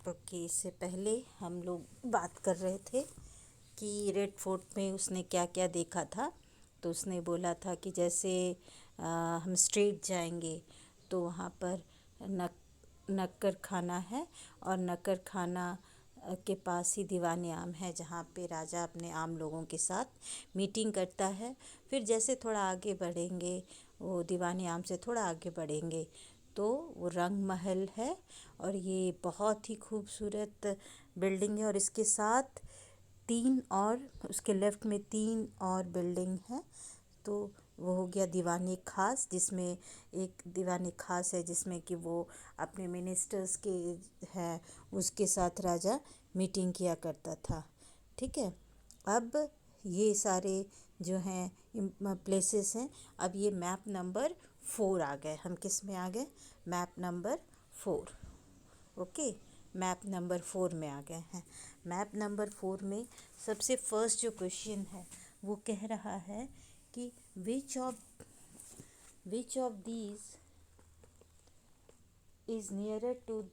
Okay, इससे पहले हम लोग बात कर रहे थे कि रेड फोर्ट में उसने क्या क्या देखा था। तो उसने बोला था कि जैसे हम स्ट्रेट जाएंगे तो वहाँ पर नक नक्कर खाना है, और नक्कर खाना के पास ही दीवाने आम है, जहाँ पे राजा अपने आम लोगों के साथ मीटिंग करता है। फिर जैसे थोड़ा आगे बढ़ेंगे, वो दीवाने आम से थोड़ा आगे बढ़ेंगे तो वो रंग महल है, और ये बहुत ही खूबसूरत बिल्डिंग है। और इसके साथ तीन और, उसके लेफ़्ट में तीन और बिल्डिंग है। तो वो हो गया दीवाने खास, जिसमें एक दीवाने खास है जिसमें कि वो अपने मिनिस्टर्स के हैं, उसके साथ राजा मीटिंग किया करता था। ठीक है। अब ये सारे जो हैं प्लेसेस हैं। अब ये मैप नंबर 4 आ गए। हम किस में आ गए? Map number 4। Okay, map number 4 में आ गए हैं। मैप नंबर 4 में सबसे फर्स्ट जो क्वेश्चन है वो कह रहा है कि which of these is nearer to.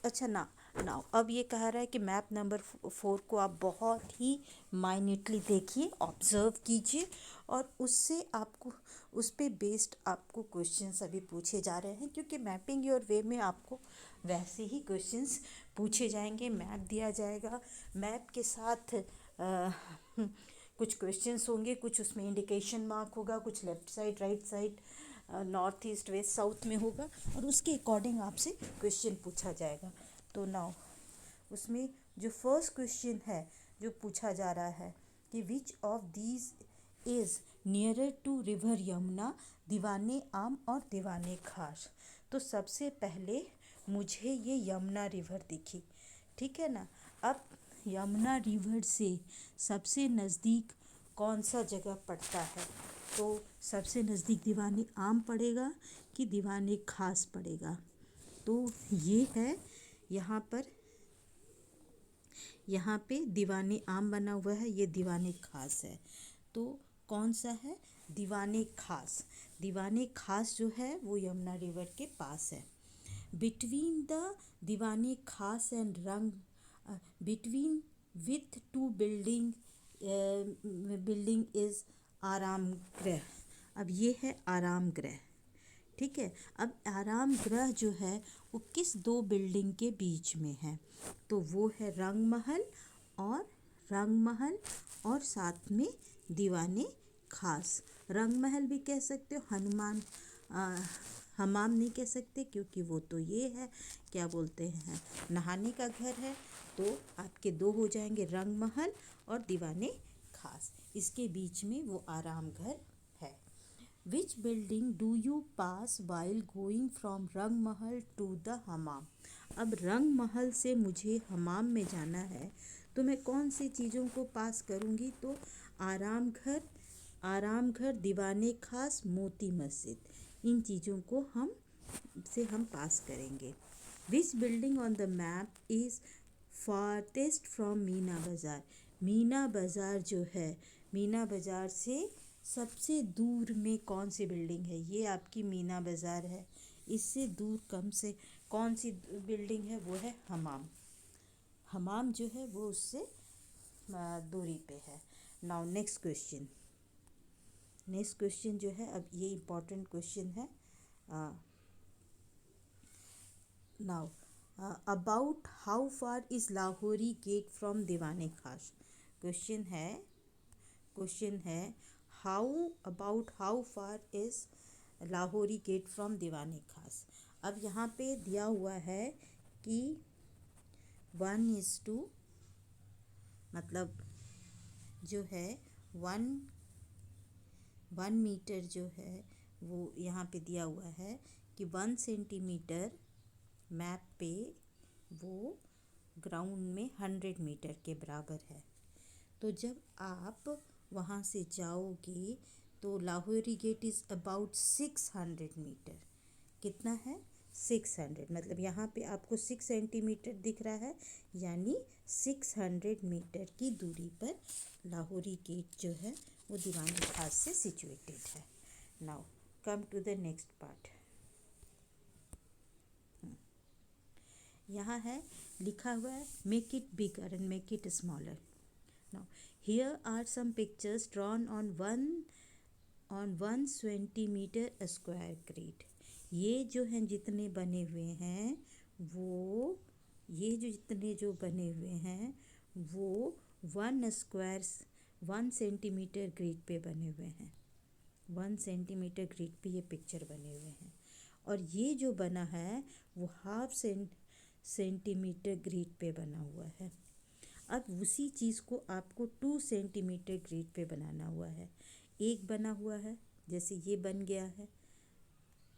अच्छा ना, नाउ अब ये कह रहा है कि मैप नंबर 4 को आप बहुत ही माइन्यूटली देखिए, ऑब्जर्व कीजिए, और उससे आपको, उस पे बेस्ड आपको क्वेश्चंस अभी पूछे जा रहे हैं, क्योंकि मैपिंग योर वे में आपको वैसे ही क्वेश्चंस पूछे जाएंगे। मैप दिया जाएगा, मैप के साथ कुछ क्वेश्चंस होंगे, कुछ उसमें इंडिकेशन मार्क होगा, कुछ left side, right side, north east, west, south में होगा, और उसके अकॉर्डिंग आपसे क्वेश्चन पूछा जाएगा। तो नाउ उसमें जो फर्स्ट क्वेश्चन है जो पूछा जा रहा है कि which of these is nearer to river Yamuna, Diwane Aam और दीवाने खास। तो सबसे पहले मुझे ये यमुना रिवर दिखी, ठीक है ना। अब यमुना रिवर से सबसे नज़दीक कौन सा जगह पड़ता है? तो सबसे नज़दीक दीवाने आम पड़ेगा कि दीवाने खास पड़ेगा? तो ये है, यहाँ पर, यहाँ पे दीवाने आम बना हुआ है, ये दीवाने खास है। तो कौन सा है? दीवाने खास। दीवाने खास जो है वो यमुना रिवर के पास है। बिटवीन द दीवाने खास एंड रंग, between with to building is आराम गृह। अब ये है आराम गृह, ठीक है। अब आराम गृह जो है वो किस दो बिल्डिंग के बीच में है? तो वो है रंग महल और साथ में दीवाने खास। रंग महल भी कह सकते हो, हमाम नहीं कह सकते, क्योंकि वो तो ये है, क्या बोलते हैं, नहाने का घर है। तो आपके दो हो जाएंगे, रंग महल और दीवाने खास। इसके बीच में वो आराम घर है। Which building do you pass while going from Rang Mahal to the हमाम। अब रंग महल से मुझे हमाम में जाना है, तो मैं कौन सी चीज़ों को पास करूँगी? तो आराम घर, दीवाने खास, मोती मस्जिद, इन चीज़ों को हम पास करेंगे। Which building on the map is farthest from Meena Bazaar. Meena बाज़ार जो है, मीना बाज़ार से सबसे दूर में कौन सी बिल्डिंग है? ये आपकी मीना बाज़ार है। इससे दूर कम से कौन सी बिल्डिंग है? वो है हमाम। हमाम जो है वो उससे दूरी पे है। नाउ नेक्स्ट क्वेश्चन जो है, अब ये इम्पॉर्टेंट क्वेश्चन है। Now about how far is Lahori get from दीवाने खास। क्वेश्चन है how far is Lahori get from दीवाने खास। अब यहाँ पे दिया हुआ है कि 1:2, मतलब जो है वन मीटर जो है वो यहाँ पे दिया हुआ है कि 1 सेंटीमीटर मैप पे वो ग्राउंड में 100 मीटर के बराबर है। तो जब आप वहाँ से जाओगे तो Lahori gate is about 600 metre. कितना है? 600, मतलब यहाँ पे आपको 6 सेंटीमीटर दिख रहा है, यानी 600 मीटर की दूरी पर लाहौरी गेट जो है वो दीवाने खास से सिचुएटेड है। Now come to the next part. यहाँ है लिखा हुआ है make it bigger and make it smaller. Now here are some pictures drawn on 1 centimeter square grid. ये जो हैं जितने बने हुए हैं वो ये जो जितने जो बने हुए हैं वो 1 centimeter ग्रिड पे बने हुए हैं. 1 centimeter ग्रिड पे ये पिक्चर बने हुए हैं. और ये जो बना है वो हाफ सेंटीमीटर ग्रिड पे बना हुआ है. अब उसी चीज़ को आपको 2 centimeter ग्रिड पे बनाना हुआ है. एक बना हुआ है, जैसे ये बन गया है,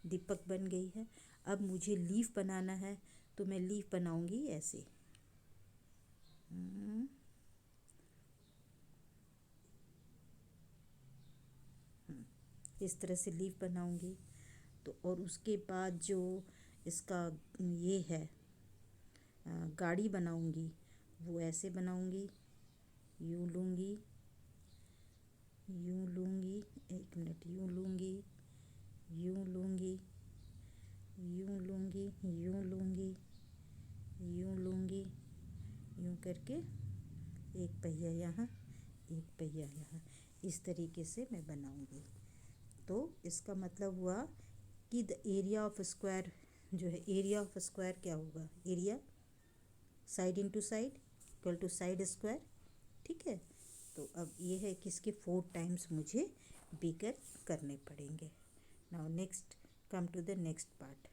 दीपक बन गई है. अब मुझे लीफ बनाना है तो मैं लीफ बनाऊंगी ऐसे. इस तरह से लीफ बनाऊंगी. तो और उसके बाद जो इसका ये है गाड़ी बनाऊंगी वो ऐसे बनाऊंगी. यूँ लूँगी, यूँ लूँगी, 1 मिनट, यूँ लूँगी, यूँ लूँगी, यूँ लूँगी, यूँ लूँगी, यूँ लूँगी, यूँ करके एक पहिया यहाँ, एक पहिया यहाँ, इस तरीके से मैं बनाऊंगी. तो इसका मतलब हुआ कि द एरिया ऑफ स्क्वायर जो है, एरिया ऑफ स्क्वायर क्या होगा, area side into side equal to side square. ठीक है. तो अब ये है कि इसके 4 टाइम्स मुझे बिगर करने पड़ेंगे. Now next come to the next part.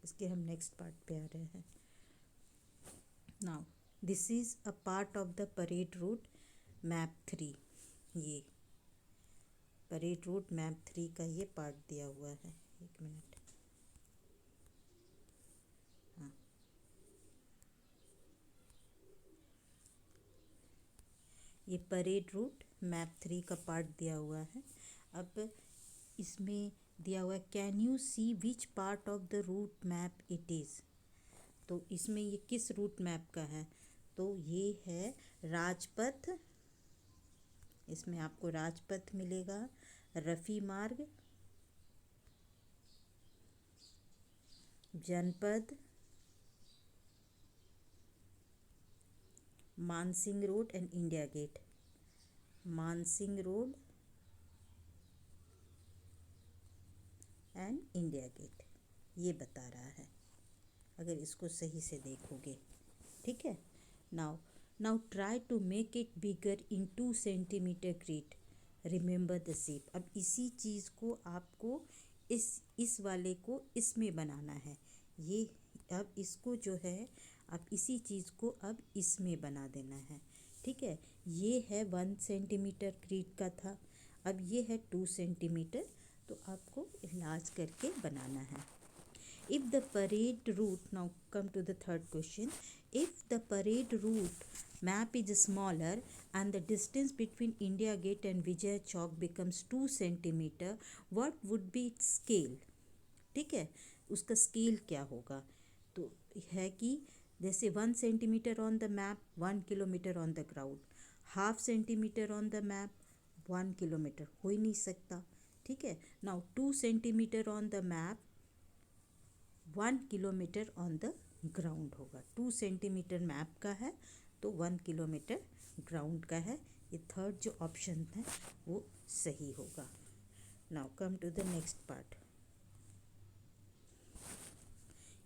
इसके हम नेक्स्ट पार्ट पे आ रहे हैं. Now this is a part of the parade route map 3. ये परेड रूट मैप 3 का ये पार्ट दिया हुआ है. 1 मिनट. हाँ, ये परेड रूट मैप 3 का पार्ट दिया हुआ है. अब इसमें दिया हुआ है can you see which part of the route map it is. तो इसमें ये किस रूट मैप का है, तो ये है राजपथ. इसमें आपको राजपथ मिलेगा, Rafi Marg, Janpath, Mansingh road and India gate. Mansingh road and India gate ये बता रहा है, अगर इसको सही से देखोगे. ठीक है. Now try to make it bigger in 2 centimeter grid. Remember the shape. अब इसी चीज़ को आपको इस वाले को इसमें बनाना है. ये अब इसको जो है आप इसी चीज़ को अब इसमें बना देना है. ठीक है. ये है 1 centimeter ग्रिड का था, अब ये है 2 centimeter. तो आपको इलाज करके बनाना है. If the parade route, now come to the third question, if the parade route map is smaller and the distance between India Gate and Vijay Chowk becomes 2 centimeter, what would be its scale. ठीक है. उसका scale क्या होगा, तो है कि जैसे 1 centimeter on the map, 1 kilometre on the ground. Half centimetre on the map 1 kilometre हो ही नहीं सकता. ठीक है. Now 2 centimeter on the map 1 kilometre on the ground होगा. 2 centimeter मैप का है तो 1 किलोमीटर ग्राउंड का है. ये थर्ड जो ऑप्शन है वो सही होगा. Now come to the next part.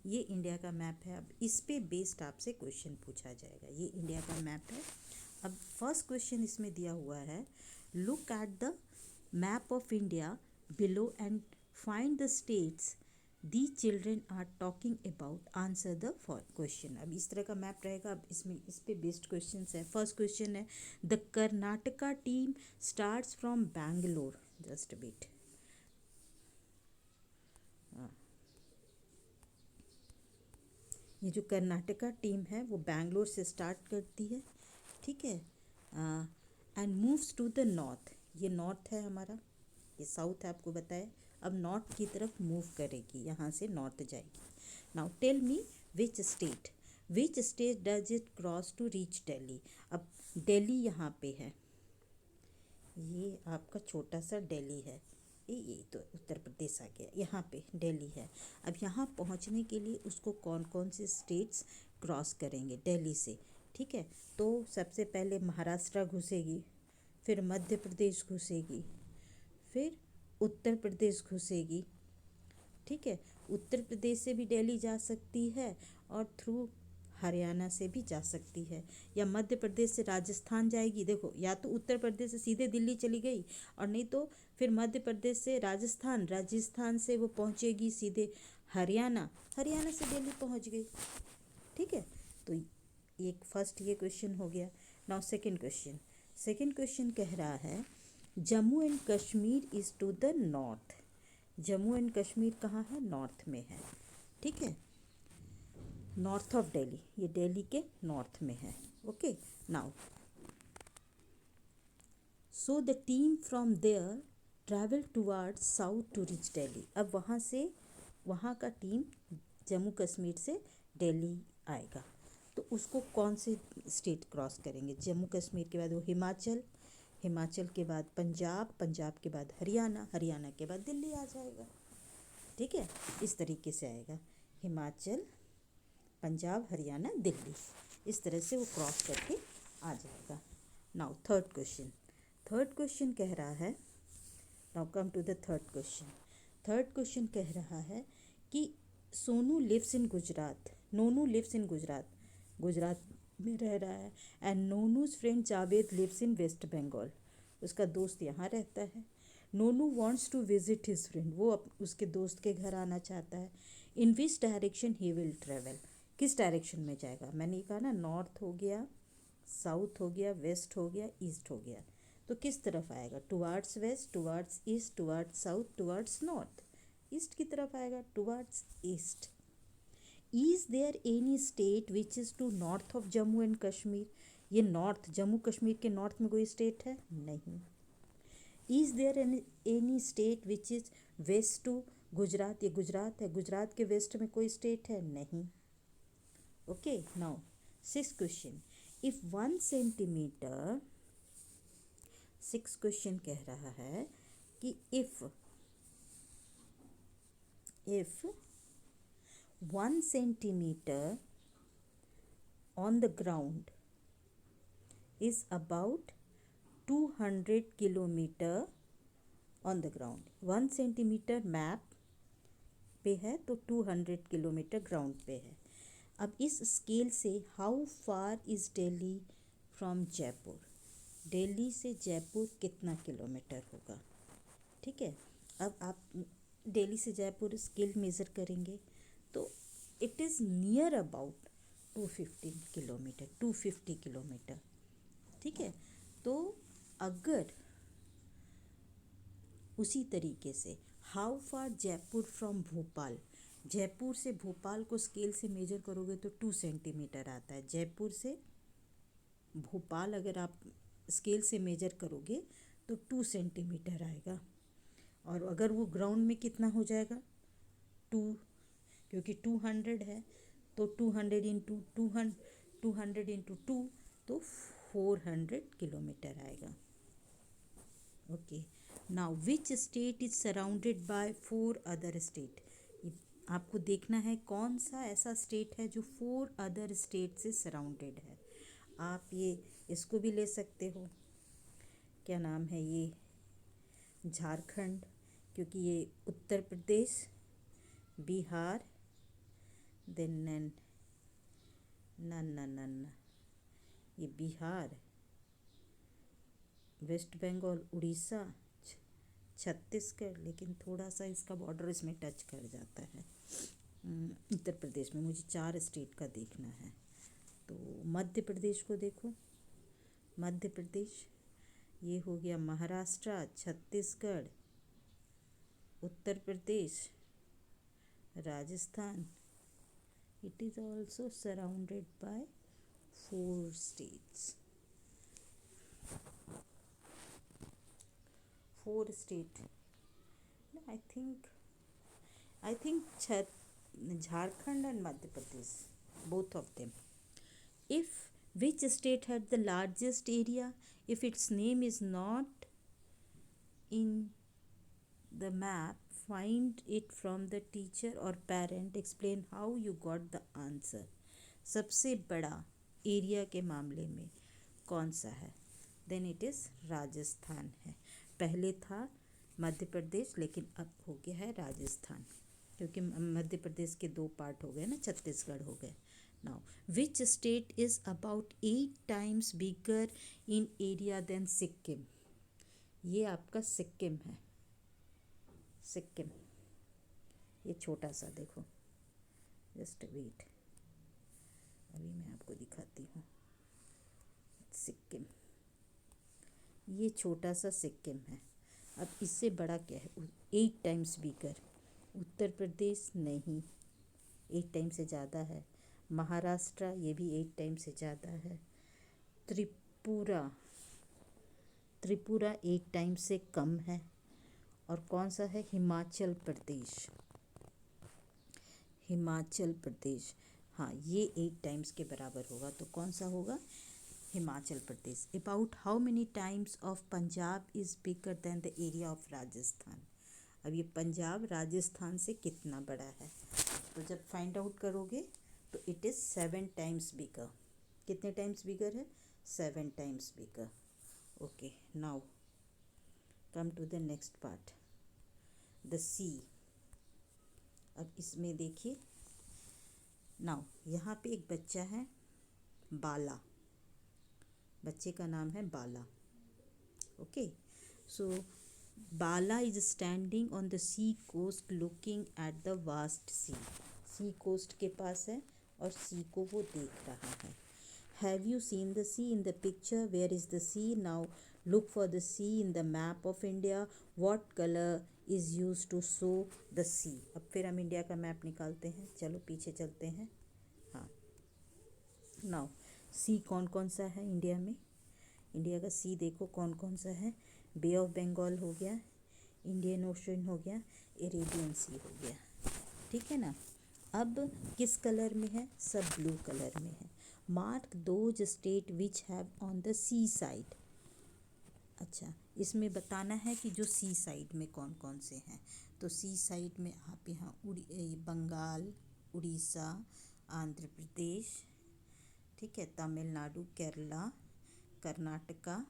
ये इंडिया का मैप है. अब इस पे बेस्ड आपसे क्वेश्चन पूछा जाएगा. ये इंडिया का मैप है. अब फर्स्ट क्वेश्चन इसमें दिया हुआ है, look at the map of India below and find the states the children are talking about, answer the question. अब इस तरह का मैप रहेगा. अब इसमें इस पे बेस्ड क्वेश्चन है. फर्स्ट क्वेश्चन है, the Karnataka team starts from Bangalore. Just bit. ये जो कर्नाटका टीम है वो बैंगलोर से स्टार्ट करती है. ठीक है. And moves to the north. ये नॉर्थ है हमारा, ये साउथ है आपको बताया. अब नॉर्थ की तरफ मूव करेगी, यहाँ से नॉर्थ जाएगी. Now tell me which state does it cross to reach Delhi. अब दिल्ली यहाँ पे है, ये आपका छोटा सा दिल्ली है. ये तो उत्तर प्रदेश आ गया, यहाँ पे दिल्ली है। अब यहाँ पहुँचने के लिए उसको कौन कौन से स्टेट्स क्रॉस करेंगे दिल्ली से, ठीक है। तो सबसे पहले महाराष्ट्र घुसेगी, फिर मध्य प्रदेश घुसेगी, फिर उत्तर प्रदेश घुसेगी, ठीक है। उत्तर प्रदेश से भी दिल्ली जा सकती है और थ्रू हरियाणा से भी जा सकती है, या मध्य प्रदेश से राजस्थान जाएगी। देखो, या तो उत्तर प्रदेश से सीधे दिल्ली चली गई, और नहीं तो फिर मध्य प्रदेश से राजस्थान, राजस्थान से वो पहुंचेगी सीधे हरियाणा, हरियाणा से दिल्ली पहुंच गई, ठीक है। तो एक फर्स्ट ये क्वेश्चन हो गया। Now second question, second question कह रहा है Jammu and Kashmir is to the north. Jammu and Kashmir कहाँ है? नॉर्थ में है, ठीक है, नॉर्थ ऑफ दिल्ली, ये दिल्ली के नॉर्थ में है। Okay, now so the team from there travel towards south to reach Delhi. अब वहाँ से, वहाँ का टीम जम्मू कश्मीर से दिल्ली आएगा, तो उसको कौन से स्टेट क्रॉस करेंगे? जम्मू कश्मीर के बाद वो हिमाचल, हिमाचल के बाद पंजाब, पंजाब के बाद हरियाणा, हरियाणा के बाद दिल्ली आ जाएगा, ठीक है। इस तरीके से आएगा, हिमाचल, पंजाब, हरियाणा, दिल्ली, इस तरह से वो क्रॉस करके आ जाएगा। Now third question, third question कह रहा है, now come to the third question. Third question कह रहा है कि Sonu lives in Gujarat, Nonu lives in Gujarat, Gujarat में रह रहा है, and Nonu's friend Javed lives in west Bengal, उसका दोस्त यहाँ रहता है। Nonu wants to visit his friend, वो उसके दोस्त के घर आना चाहता है। In which direction he will travel, किस डायरेक्शन में जाएगा? मैंने ये कहा ना, नॉर्थ हो गया, साउथ हो गया, वेस्ट हो गया, ईस्ट हो गया, तो किस तरफ आएगा? Towards west, towards east, towards south, towards north, east की तरफ आएगा, towards east. Is there any state which is to north of Jammu and Kashmir, ये नॉर्थ, जम्मू कश्मीर के नॉर्थ में कोई स्टेट है? नहीं। Is there any state which is west to Gujarat, ये गुजरात है, गुजरात के वेस्ट में कोई स्टेट है? नहीं। Okay, now six question, if 1 centimetre, six question कह रहा है कि if 1 centimetre on the ground is about 200 kilometre on the ground. 1 centimetre map पे है तो 200 किलोमीटर ग्राउंड पे है। अब इस स्केल से how far is Delhi from Jaipur, Delhi से जयपुर कितना किलोमीटर होगा, ठीक है। अब आप दिल्ली से जयपुर स्केल मेज़र करेंगे तो it is near about 250 kilometre, 250 kilometre, ठीक है। तो अगर उसी तरीके से how far Jaipur from Bhopal, Jaipur से भोपाल को स्केल से मेजर करोगे तो 2 सेंटीमीटर आता है। जयपुर से भोपाल अगर आप स्केल से मेजर करोगे तो 2 सेंटीमीटर आएगा, और अगर वो ग्राउंड में कितना हो जाएगा? 2, क्योंकि 200 है तो 200 इंटू 2 तो 400 किलोमीटर आएगा। Okay, now which state is surrounded by 4 other state, आपको देखना है कौन सा ऐसा स्टेट है जो 4 अदर स्टेट से सराउंडेड है। आप ये इसको भी ले सकते हो, क्या नाम है ये, झारखंड, क्योंकि ये उत्तर प्रदेश, बिहार, देन न ये बिहार, वेस्ट बंगाल, उड़ीसा, छत्तीसगढ़, लेकिन थोड़ा सा इसका बॉर्डर इसमें टच कर जाता है उत्तर प्रदेश में। मुझे 4 स्टेट का देखना है, तो मध्य प्रदेश को देखो, मध्य प्रदेश ये हो गया, Maharashtra, Chhattisgarh, Uttar Pradesh, Rajasthan, it is also surrounded by 4 states, 4 state. No, I think Jharkhand and Madhya Pradesh, both of them. If which state had the largest area, if its name is not in the map, find it from the teacher or parent, explain how you got the answer. सबसे बड़ा area के मामले में कौन सा है? Then it is Rajasthan है। पहले था मध्य प्रदेश, लेकिन अब हो गया है राजस्थान, क्योंकि मध्य प्रदेश के 2 पार्ट हो गए ना, छत्तीसगढ़ हो गए। Now which state is about 8 times bigger in area than Sikkim? ये आपका सिक्किम है। सिक्किम, ये छोटा सा देखो, जस्ट वेट, अभी मैं आपको दिखाती हूँ। सिक्किम, ये छोटा सा सिक्किम है। अब इससे बड़ा क्या है? 8 टाइम्स बिगर। उत्तर प्रदेश नहीं, 8 टाइम से ज़्यादा है। महाराष्ट्र, ये भी 8 टाइम से ज़्यादा है। त्रिपुरा, त्रिपुरा 8 टाइम से कम है। और कौन सा है? हिमाचल प्रदेश। हिमाचल प्रदेश, हाँ, ये 8 टाइम्स के बराबर होगा, तो कौन सा होगा? Himachal Pradesh. About how many times of Punjab is bigger than the area of Rajasthan? अब ये पंजाब राजस्थान से कितना बड़ा है? तो जब फाइंड आउट करोगे तो इट इज़ 7 टाइम्स बिगर। कितने टाइम्स बिगर है? 7 times bigger. Okay, now come to the next part, the सी। अब इसमें देखिए, नाउ यहाँ पे एक बच्चा है, बाला। बच्चे का नाम है Bala. Okay, so Bala is standing on the sea coast looking at the vast sea. Sea coast के पास है और सी को वो देख रहा है। Have you seen the sea in the picture? Where is the sea? Now look for the sea in the map of India. What colour is use to show the सी? अब फिर हम इंडिया का मैप निकालते हैं। चलो पीछे चलते हैं। हाँ, नाउ सी कौन कौन सा है इंडिया में? इंडिया का सी देखो कौन कौन सा है। बे ऑफ बंगाल हो गया, इंडियन ओशन हो गया, अरेबियन सी हो गया। ठीक है ना? अब किस कलर में है? सब ब्लू कलर में है। Mark those state which have on the sea side. अच्छा, इसमें बताना है कि जो सी साइड में कौन कौन से हैं। तो सी साइड में आप यहाँ बंगाल, उड़ीसा, आंध्र प्रदेश, ठीक है, तमिलनाडु, केरला, कर्नाटका,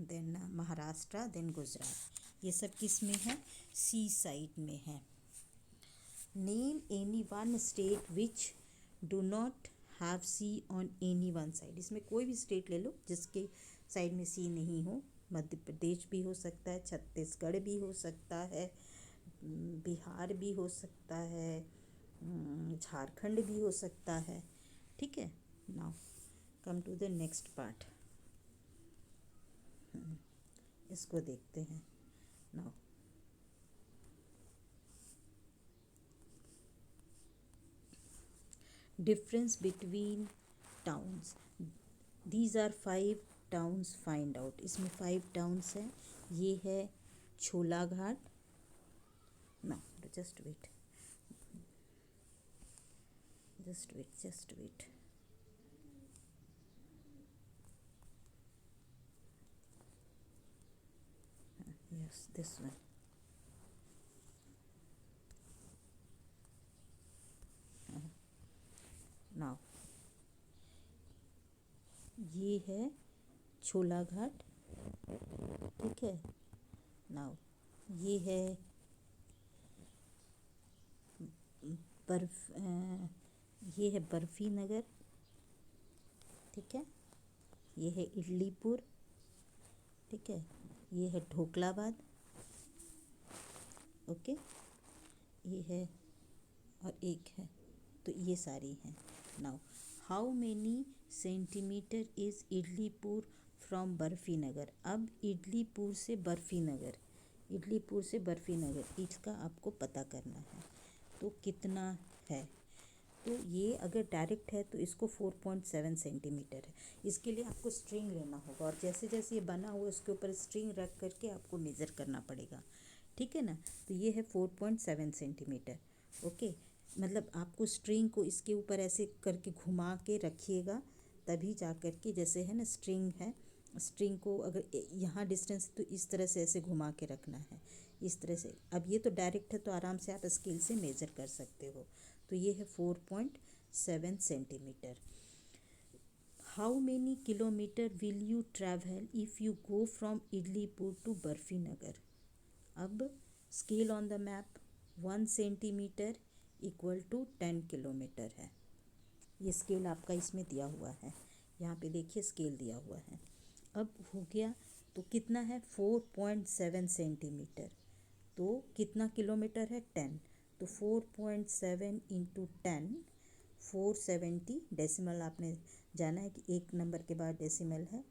देन महाराष्ट्र, देन गुजरात, ये सब किस में है? सी साइड में है। Name any one state which do not have sea on any one side. इसमें कोई भी स्टेट ले लो जिसके साइड में सी नहीं हो। मध्य प्रदेश भी हो सकता है, छत्तीसगढ़ भी हो सकता है, बिहार भी हो सकता है, झारखंड भी हो सकता है। ठीक है, now come to the next part. इसको देखते हैं। Now difference between towns. These are 5 towns, find out. इसमें 5 टाउन्स हैं। ये है Chhola Ghat. Now just wait, just wait, just wait. Yes, this one. Now ये है छोला घाट। ठीक है, नाउ ये है ये है बर्फी नगर। ठीक है, ये है इडलीपुर। ठीक है, ये है ढोकलाबाद। ओके, ये है और एक है, तो ये सारी हैं। Now how many centimetre is Idlipur from Barfi Nagar? अब इडलीपुर से बर्फी नगर, इडलीपुर से बर्फी नगर, इसका आपको पता करना है। तो कितना है? तो ये अगर डायरेक्ट है तो इसको 4.7 सेंटीमीटर है। इसके लिए आपको स्ट्रिंग लेना होगा और जैसे जैसे ये बना हुआ उसके ऊपर स्ट्रिंग रख करके आपको मेज़र करना पड़ेगा। ठीक है ना? तो ये है 4.7 सेंटीमीटर। ओके, मतलब आपको स्ट्रिंग को इसके ऊपर ऐसे करके घुमा के रखिएगा, तभी जा कर के, जैसे है ना स्ट्रिंग है, स्ट्रिंग को अगर यहाँ डिस्टेंस तो इस तरह से ऐसे घुमा के रखना है, इस तरह से। अब ये तो डायरेक्ट है तो आराम से आप स्केल से मेज़र कर सकते हो। तो ये है 4.7 centimetre. How many kilometre will you travel if you go from Idlipur to Barfi Nagar. अब scale on the map, 1 centimetre equal to 10 kilometre है। ये स्केल आपका इसमें दिया हुआ है, यहाँ पे देखिए स्केल दिया हुआ है। अब हो गया तो कितना है 4.7 सेंटीमीटर, तो कितना किलोमीटर है 10, तो 4.7 इंटू 10 470। डेसिमल आपने जाना है कि एक नंबर के बाद डेसिमल है,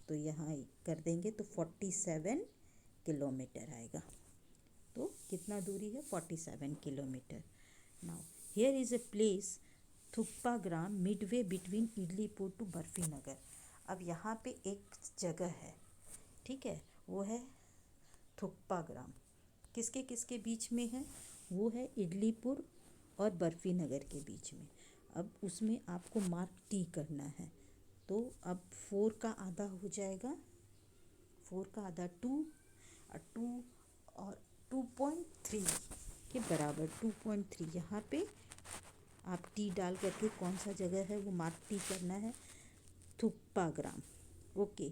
तो यहाँ कर देंगे तो 47 किलोमीटर आएगा। तो कितना दूरी है 47 kilometre. Now here is a place Thuppa Gram midway between Idlipur to Barfi Nagar. अब यहाँ पे एक जगह है, ठीक है, वो है थुप्पा ग्राम। किसके किसके बीच में है, वो है इडलीपुर और बर्फी नगर के बीच में। अब उसमें आपको मार्क टी करना है। तो अब 4 का आधा हो जाएगा, 4 का आधा 2 और 2.3 के बराबर 2.3। यहाँ पे आप टी डाल करके कौन सा जगह है वो मार्क टी करना है, Thuppa Gram. Okay.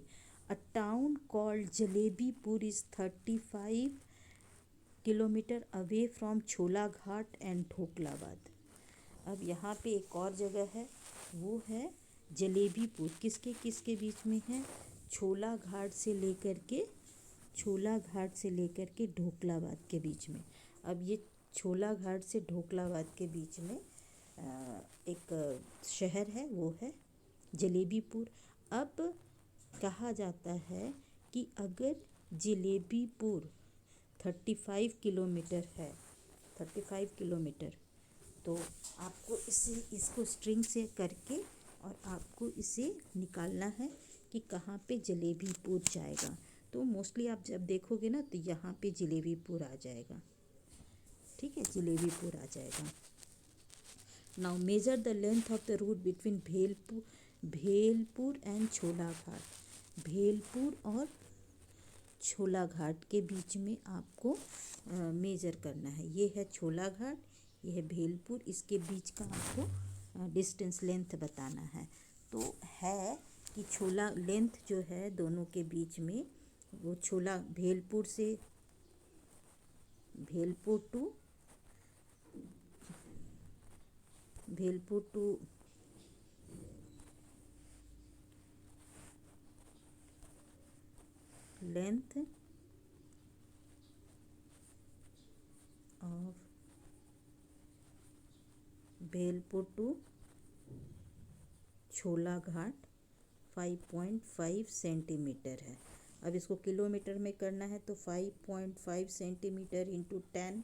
A town called Jalebipur is 35 kilometre away from Chhola Ghat and ढोकलाबाद। अब यहाँ पे एक और जगह है, वो है जलेबीपुर। किसके किसके बीच में है, छोला घाट से लेकर के ढोकलाबाद के बीच में। अब ये छोला घाट से ढोकलाबाद के बीच में एक शहर है, वो है जलेबीपुर। अब कहा जाता है कि अगर जलेबीपुर 35 किलोमीटर है, 35 किलोमीटर, तो आपको इसको स्ट्रिंग से करके और आपको इसे निकालना है कि कहाँ पे जलेबीपुर जाएगा। तो मोस्टली आप जब देखोगे ना तो यहाँ पे जलेबीपुर आ जाएगा, ठीक है, जलेबीपुर आ जाएगा। Now measure the length of the route between Bhelpur and Chhola Ghat. भेलपुर और छोला घाट के बीच में आपको मेजर करना है। ये है छोला घाट, ये है भेलपुर, इसके बीच का आपको डिस्टेंस लेंथ बताना है। तो है कि छोला लेंथ जो है दोनों के बीच में, वो छोला भेलपुर to length of भेलपुर to chhola Ghat 5.5 centimetre है। अब इसको किलोमीटर में करना है तो 5.5 सेंटीमीटर इंटू 10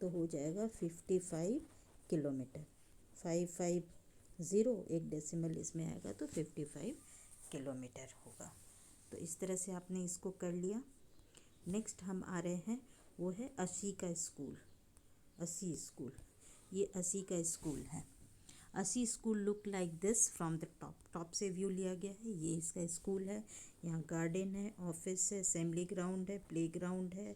तो हो जाएगा 55 किलोमीटर। 550 एक डेसिमल इसमें आएगा तो 55 किलोमीटर होगा। तो इस तरह से आपने इसको कर लिया। नेक्स्ट हम आ रहे हैं, वो है अस्सी का स्कूल। अस्सी स्कूल, ये अस्सी का स्कूल है। अस्सी school look like this from the top से व्यू लिया गया है। ये इसका स्कूल है। यहाँ गार्डन है, ऑफिस है, असेंबली ग्राउंड है, प्ले ग्राउंड है,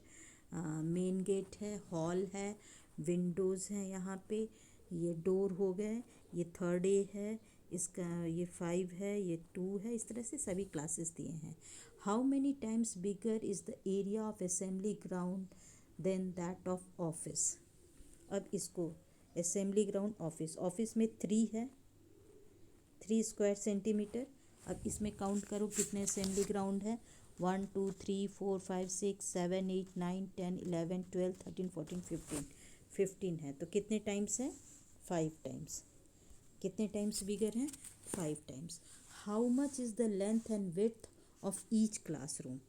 मेन गेट है, हॉल है, विंडोज़ हैं यहाँ पे। ये डोर हो गए, ये 3rd A है, इसका ये 5 है, ये 2 है। इस तरह से सभी क्लासेस दिए हैं। How many times bigger is the area of assembly ground than that of office. अब इसको असेंबली ग्राउंड, ऑफिस में 3 है, 3 स्क्वायर सेंटीमीटर। अब इसमें काउंट करो कितने असेंबली ग्राउंड है, 1 2 3 4 5 6 7 8 9 10 11 12 13 14 15 है। तो कितने टाइम्स है, 5 टाइम्स। कितने टाइम्स बिगर हैं, 5 times. How much is the length and width of each classroom.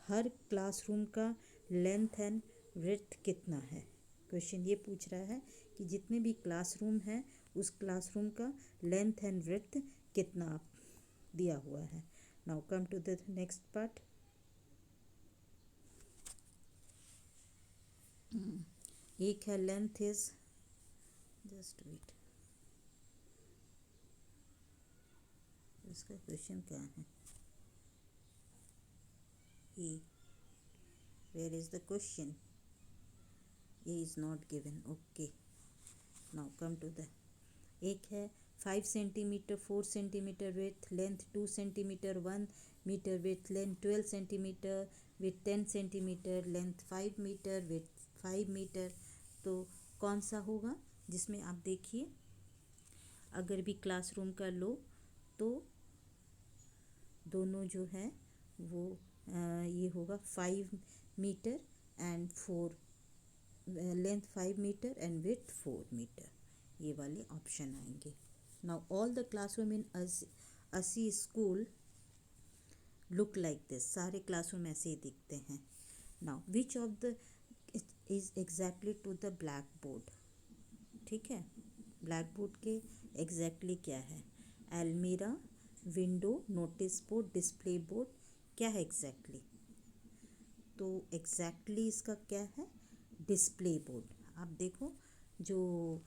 Her classroom का लेंथ एंड विड्थ कितना है। क्वेश्चन ये पूछ रहा है कि जितने भी क्लासरूम हैं उस क्लासरूम का लेंथ एंड विड्थ कितना दिया हुआ है। Now come to the next part. एक है लेंथ इज, जस्ट वेट, इसका क्वेश्चन क्या है, A. Where is the question? A is not given. Okay. Now come to the एक है 5 centimetre 4 centimetre with length 2 centimetre 1 metre with length 12 centimetre with 10 centimetre length 5 metre with 5 metre. तो कौन सा होगा जिसमें आप देखिए अगर भी क्लासरूम का लो तो दोनों जो है वो ये होगा 5 metre and 4 length 5 metre and with 4 metre, ये वाले ऑप्शन आएंगे। Now all the classroom in असी स्कूल लुक लाइक दिस, सारे क्लासरूम ऐसे ही दिखते हैं। Now which of the is exactly to the black board, ठीक है, ब्लैक बोर्ड के एग्जैक्टली क्या है? अलमीरा, window, notice board, display board, क्या है एग्जैक्टली? तो एग्जैक्टली इसका क्या है? Display board. आप देखो जो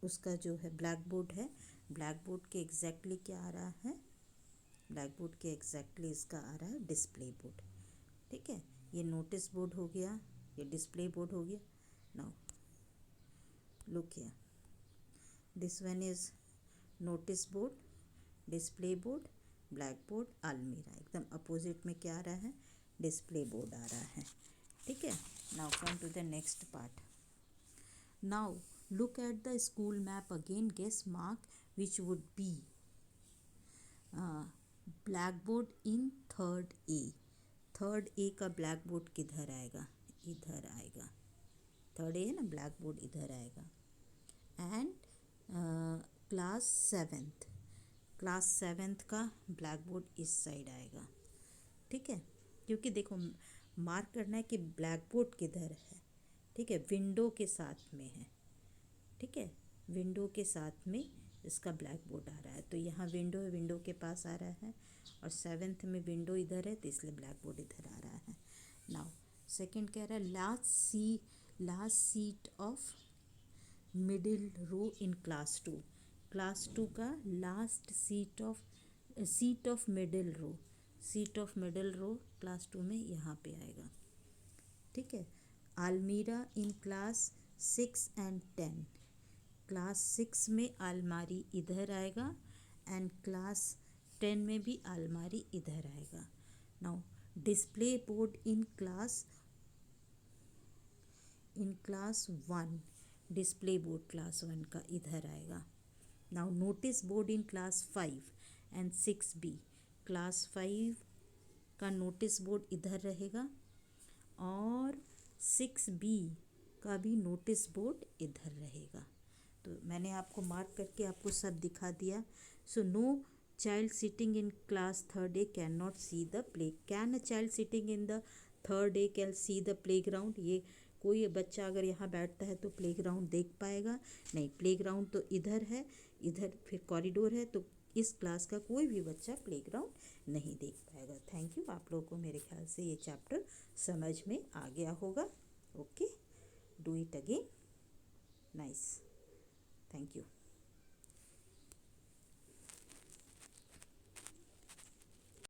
उसका जो है ब्लैक बोर्ड है, ब्लैक बोर्ड के एग्जैक्टली क्या आ रहा है? ब्लैक बोर्ड के एग्जैक्टली इसका आ रहा है डिस्प्ले बोर्ड, ठीक है। ये नोटिस बोर्ड हो गया, ये डिस्प्ले बोर्ड हो गया। Now look here, this one is notice board, display board, black board, अलमीरा। एकदम अपोजिट में क्या आ रहा है? डिस्प्ले बोर्ड आ रहा है, ठीक है। Now come to the next part. Now look at the school map again, guess mark which would be blackboard in third A। Third A का ब्लैक बोर्ड किधर आएगा? इधर आएगा, थर्ड ए है ना, ब्लैक बोर्ड इधर आएगा। एंड क्लास सेवेंथ का ब्लैक बोर्ड इस साइड आएगा, ठीक है। क्योंकि देखो मार्क करना है कि ब्लैक बोर्ड किधर है, ठीक है, विंडो के साथ में है, ठीक है, विंडो के साथ में इसका ब्लैक बोर्ड आ रहा है। तो यहाँ विंडो है, विंडो के पास आ रहा है, और सेवेंथ में विंडो इधर है तो इसलिए ब्लैक बोर्ड इधर आ रहा है। नाउ सेकंड कह रहा है last seat of middle row in class 2। Class 2 का last seat of middle row class 2 में यहाँ पे आएगा, ठीक है। अलमीरा इन क्लास 6 एंड 10, क्लास 6 में अलमारी इधर आएगा एंड क्लास 10 में भी अलमारी इधर आएगा। Now display board in class 1, display board class 1 का इधर आएगा। Now notice board in class 5 and 6B, class 5 का नोटिस बोर्ड इधर रहेगा और 6B का भी नोटिस बोर्ड इधर रहेगा। तो मैंने आपको मार्क करके आपको सब दिखा दिया। So no child sitting in class third A can not see the play, can a child sitting in the third A can see the play ground? ये कोई बच्चा अगर यहाँ बैठता है तो प्ले ग्राउंड देख पाएगा? नहीं, प्ले ग्राउंड तो इधर है, इधर फिर कॉरिडोर है, तो इस क्लास का कोई भी बच्चा प्ले ग्राउंड नहीं देख पाएगा। थैंक यू, आप लोगों को मेरे ख्याल से ये चैप्टर समझ में आ गया होगा। Okay, do it again. Nice, thank you.